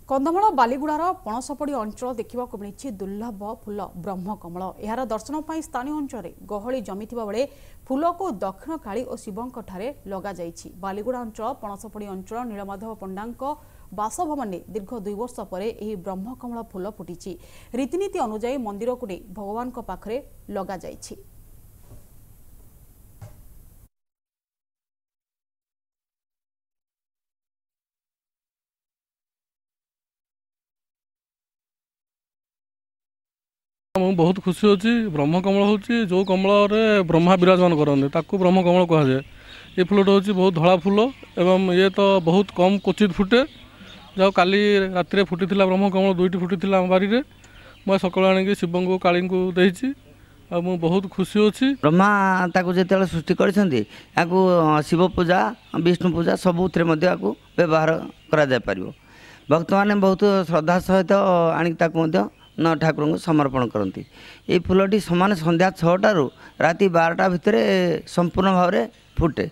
कंधमाल बालीगुड़ार पणसपड़ी अंचल देखा मिली दुर्लभ फूल ब्रह्मकमल। यार दर्शन पर स्थानीय अंचल गहली जमी बेले फूल को दक्षिण काली और शिवों लग जाइछि। बालीगुड़ा अंचल पणसपड़ी अंचल नीलमाधव पंडा बासभवन में दीर्घ 2 वर्ष पर यह ब्रह्मकमल फूल फुटी। रीतिनीति अनुजाई मंदिर को नहीं भगवान पाखरे लग जाइछि। ମୁଁ बहुत खुशी होची। ब्रह्मकमल होची जो कमल ब्रह्मा विराजमान करते ताकू ब्रह्मकमल कहुए। ये फूलटा होची बहुत धला फूल एवं ये तो बहुत कम क्वचित फुटे। जो काली राति फुटी ब्रह्मकमल 2टी फुटी आम बारी में मैं सकाल आनिक शिव को काली को देती मु बहुत खुशी होची। ब्रह्मा ताकू जिते सृष्टि कर शिव पूजा विष्णु पूजा सबुथ व्यवहार करा जाय परिबो। भक्त मैंने बहुत श्रद्धा सहित आनिक न ठाकुर को समर्पण करती। ये फूलटी समान संध्या 6टारू राति 12टा भितर संपूर्ण भाव फुटे।